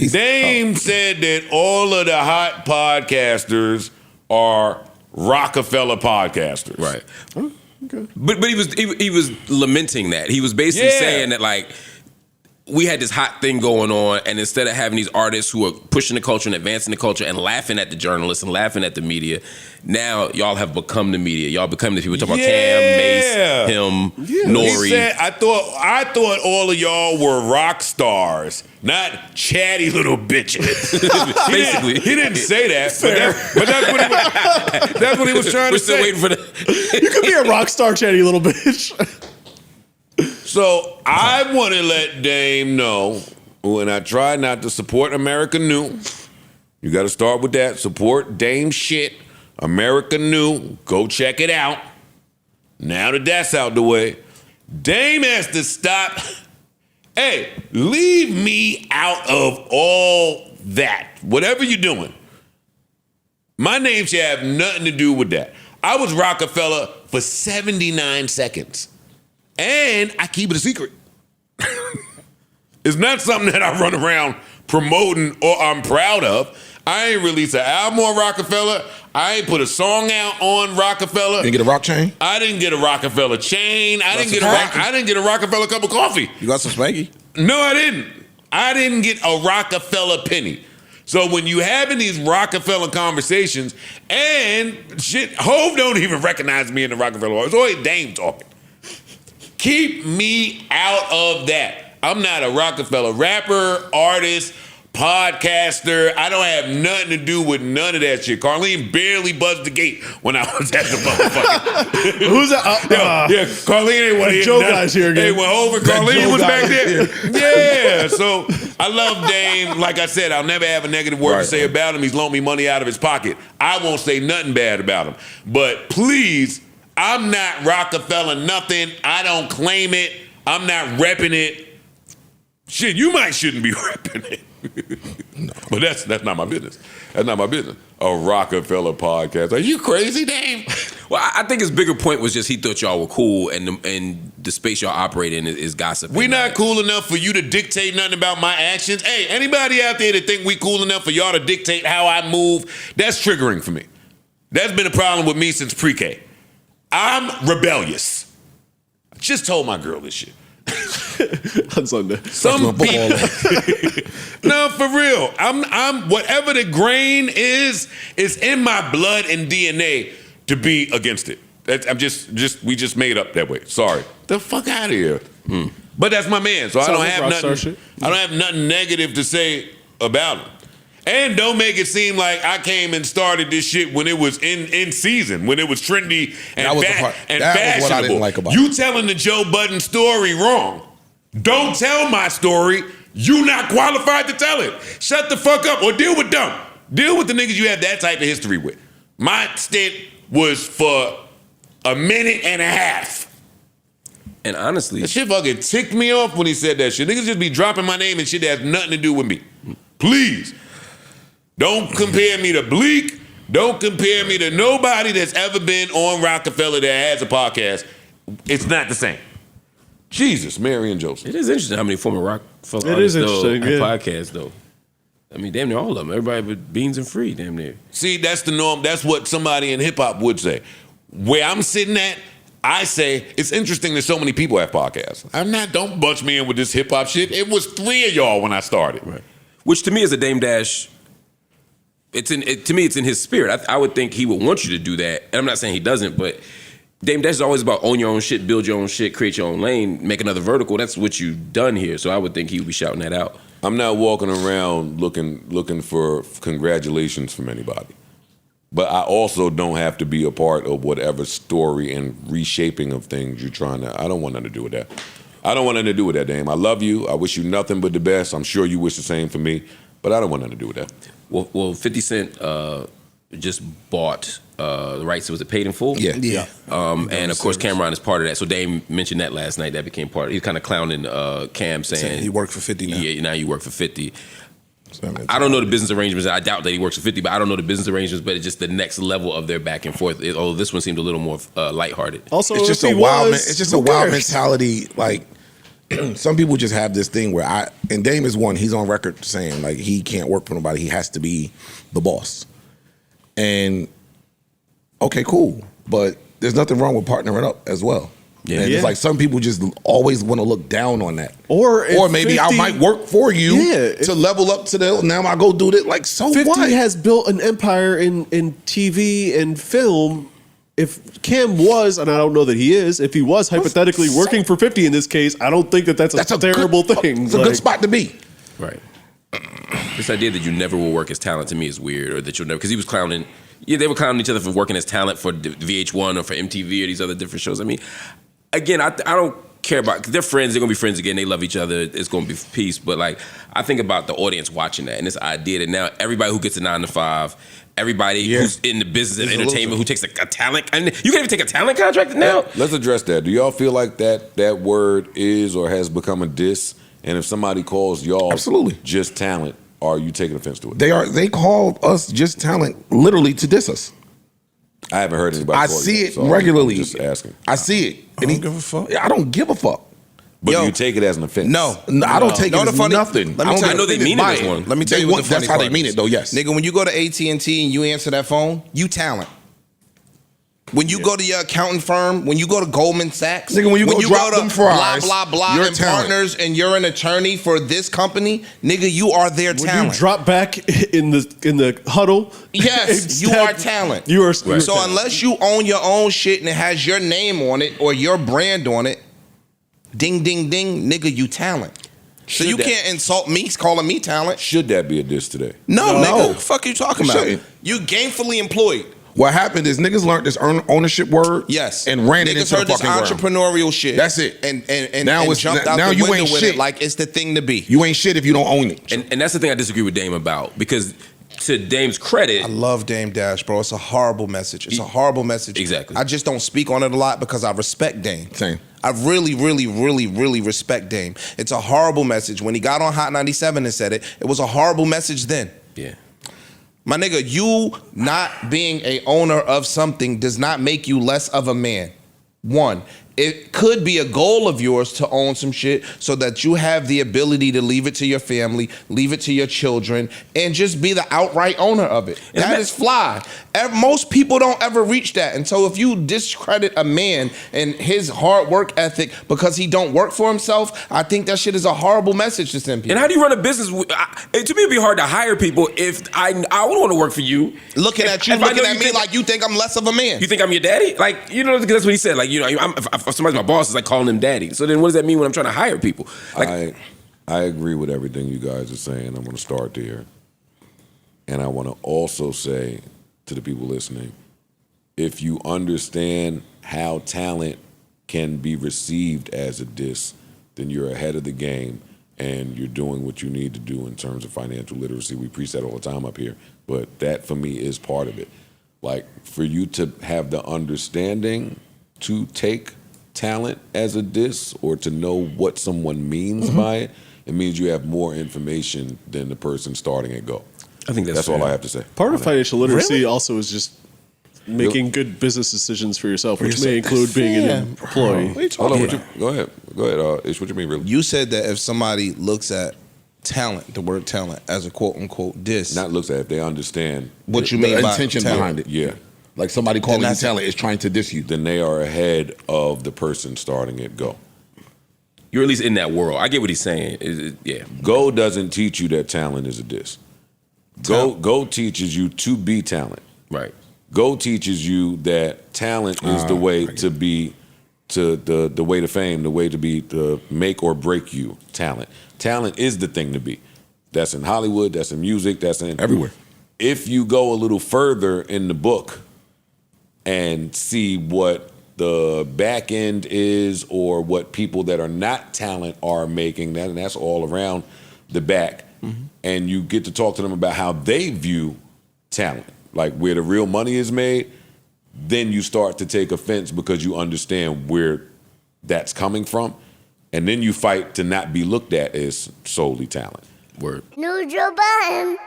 Dame said that all of the hot podcasters are Rockefeller podcasters. Right. Okay. But he was lamenting that. He was basically saying that like we had this hot thing going on, and instead of having these artists who are pushing the culture and advancing the culture and laughing at the journalists and laughing at the media, now y'all have become the media. Y'all become the people talking about Cam, Mace, him, Nori. He said, I thought all of y'all were rock stars, not chatty little bitches. Basically, he didn't say that, but that's what he was trying to say. We're still waiting for You could be a rock star, chatty little bitch. So I want to let Dame know when I try not to support America New. You got to start with that. Support Dame shit. America New. Go check it out. Now that that's out the way, Dame has to stop. Hey, leave me out of all that. Whatever you're doing. My name should have nothing to do with that. I was Rockefeller for 79 seconds. And I keep it a secret. It's not something that I run around promoting or I'm proud of. I ain't released an album on Rockefeller. I ain't put a song out on Rockefeller. You didn't get a rock chain? I didn't get a Rockefeller chain. I didn't get a Rockefeller cup of coffee. You got some spanky? No, I didn't. I didn't get a Rockefeller penny. So when you having these Rockefeller conversations and shit, Hove don't even recognize me in the Rockefeller. It's always Dame talking. Keep me out of that. I'm not a Rockefeller rapper, artist, podcaster. I don't have nothing to do with none of that shit. Carlene barely buzzed the gate when I was at the motherfucker. Who's that? Yeah, Carlene ain't one of Joe guys here again. Hey, when over Carlene was back there. Yeah, so I love Dame. Like I said, I'll never have a negative word to say about him. He's loaned me money out of his pocket. I won't say nothing bad about him. But please, I'm not Rockefeller nothing. I don't claim it. I'm not repping it. Shit, you shouldn't be repping it. No. But that's not my business. That's not my business. A Rockefeller podcast. Are you crazy, Dame? Well, I think his bigger point was just he thought y'all were cool, and the space y'all operate in is gossip. We not cool enough for you to dictate nothing about my actions. Hey, anybody out there that think we cool enough for y'all to dictate how I move, that's triggering for me. That's been a problem with me since pre-K. I'm rebellious. I just told my girl this shit. On Sunday. Some people. No, for real. I'm whatever the grain is in my blood and DNA to be against it. We just made up that way. Sorry. The fuck out of here. But that's my man, so I don't have nothing negative to say about him. And don't make it seem like I came and started this shit when it was in season, when it was trendy and fashionable. That was what I didn't like about it. You telling the Joe Budden story wrong. Don't tell my story. You not qualified to tell it. Shut the fuck up or deal with them. Deal with the niggas you have that type of history with. My stint was for a minute and a half. And honestly, that shit fucking ticked me off when he said that shit. Niggas just be dropping my name and shit that has nothing to do with me. Please. Don't compare me to Bleak. Don't compare me to nobody that's ever been on Rockefeller that has a podcast. It's not the same. Jesus, Mary and Joseph. It is interesting how many former Rockefeller artists have podcasts, though. I mean, damn near all of them. Everybody but Beans and Free, damn near. See, that's the norm. That's what somebody in hip-hop would say. Where I'm sitting at, I say, it's interesting that so many people have podcasts. Don't bunch me in with this hip-hop shit. It was 3 of y'all when I started. Right. Which to me is a Dame Dash. To me, it's in his spirit. I would think he would want you to do that. And I'm not saying he doesn't, but Dame Dash is always about own your own shit, build your own shit, create your own lane, make another vertical. That's what you've done here. So I would think he would be shouting that out. I'm not walking around looking for congratulations from anybody. But I also don't have to be a part of whatever story and reshaping of things you're trying to. I don't want nothing to do with that. I don't want nothing to do with that, Dame. I love you. I wish you nothing but the best. I'm sure you wish the same for me. But I don't want nothing to do with that. Well, 50 Cent just bought the rights. Was it Paid in Full? Yeah. And of course, Cameron is part of that. So Dame mentioned that last night. That became part of it. He was kind of clowning Cam, saying he worked for 50 now. Yeah, now you work for 50. I don't know the business arrangements. I doubt that he works for 50, but I don't know the business arrangements. But it's just the next level of their back and forth. Although this one seemed a little more lighthearted. Also, it's just a wild mentality. Like, some people just have this thing where and Dame is one. He's on record saying like he can't work for nobody. He has to be the boss. And okay, cool, but there's nothing wrong with partnering up as well. Yeah, and it's like some people just always want to look down on that. Or maybe 50, I might work for you to level up to the. Now I go do it. Like, so 50 what? has built an empire in TV and film. If Cam was, and I don't know that he is, if he was hypothetically working for 50 in this case, I don't think that's a terrible thing. It's a good spot to be. Right. This idea that you never will work as talent to me is weird, or that you'll never, because he was clowning. Yeah, they were clowning each other for working as talent for VH1 or for MTV or these other different shows. I mean, again, I don't care about, cause they're friends. They're gonna be friends again. They love each other. It's gonna be peace. But like, I think about the audience watching that and this idea that now everybody who gets a 9 to 5, everybody who's in the business of entertainment who takes a talent, and you can't even take a talent contract now. Let's address that. Do y'all feel like that word is or has become a diss? And if somebody calls y'all just talent, are you taking offense to it? They call us just talent literally to diss us. I haven't heard anybody. I see it regularly. Just asking. I see it. I don't give a fuck. I don't give a fuck. But you take it as an offense. No, I don't take it as nothing. I know they mean it as one. Let me tell you what the funny that's how they part mean is. it, though. Yes, nigga. When you go to AT&T and you answer that phone, you talent. When you go to your accounting firm, when you go to Goldman Sachs, nigga, when you go drop them fries, blah blah blah, you're and talent. partners, and you're an attorney for this company, nigga, you are their when talent. you drop back in the huddle, yes, you are talent. You are so talent. unless you own your own shit and it has your name on it or your brand on it, ding ding ding, nigga, you talent. So you can't insult me calling me talent. Should that be a diss today? No, nigga. What the fuck are you talking about? Shouldn't. You gainfully employed. What happened is niggas learned this ownership word, and ran it into the fucking ground. Entrepreneurial shit. That's it. And now and it's jumped out now the you window ain't with shit. it like it's the thing to be. You ain't shit if you don't own it. And that's the thing I disagree with Dame about, because to Dame's credit, I love Dame Dash, bro. It's a horrible message. It's a horrible message. Exactly. I just don't speak on it a lot because I respect Dame. Same. I really, really, really, really respect Dame. It's a horrible message. When he got on Hot 97 and said it, it was a horrible message then. yeah. My nigga, you not being a owner of something does not make you less of a man. One, it could be a goal of yours to own some shit so that you have the ability to leave it to your family, leave it to your children, and just be the outright owner of it. That is fly. Most people don't ever reach that. And so if you discredit a man and his hard work ethic because he don't work for himself, I think that shit is a horrible message to send people. And how do you run a business? To me, it'd be hard to hire people if I would want to work for you. Looking at you, looking at me like you think I'm less of a man. You think I'm your daddy? Like, you know, that's what he said. Like, you know, if somebody's my boss, it's like calling him daddy. So then what does that mean when I'm trying to hire people? Like, I agree with everything you guys are saying. I'm going to start there. And I want to also say to the people listening, if you understand how talent can be received as a diss, then you're ahead of the game and you're doing what you need to do in terms of financial literacy. We preach that all the time up here, but that for me is part of it. Like, for you to have the understanding to take talent as a diss or to know what someone means by it, it means you have more information than the person starting at go. I think that's all I have to say. Part of financial literacy also is just making good business decisions for yourself, which may include being an employee. What are you talking about? Go ahead. Ish, what you mean, really? You said that if somebody looks at talent, the word talent, as a quote unquote diss, Not looks at, if they understand what you mean The by intention talent. behind it. Yeah. Like somebody calling you that's- talent is trying to diss you. Then they are ahead of the person starting at go. you're at least in that world. I get what he's saying. Yeah. Go doesn't teach you that talent is a diss. Go teaches you to be talent. Right. Go teaches you that talent is the way to be, to the way to fame, the way to be, to make or break you. Talent. Talent is the thing to be. That's in Hollywood. That's in music. That's in Everywhere. If you go a little further in the book and see what the back end is or what people that are not talent are making, and that's all around the back, and you get to talk to them about how they view talent, like where the real money is made, then you start to take offense because you understand where that's coming from, and then you fight to not be looked at as solely talent. Word. New Joe Budden.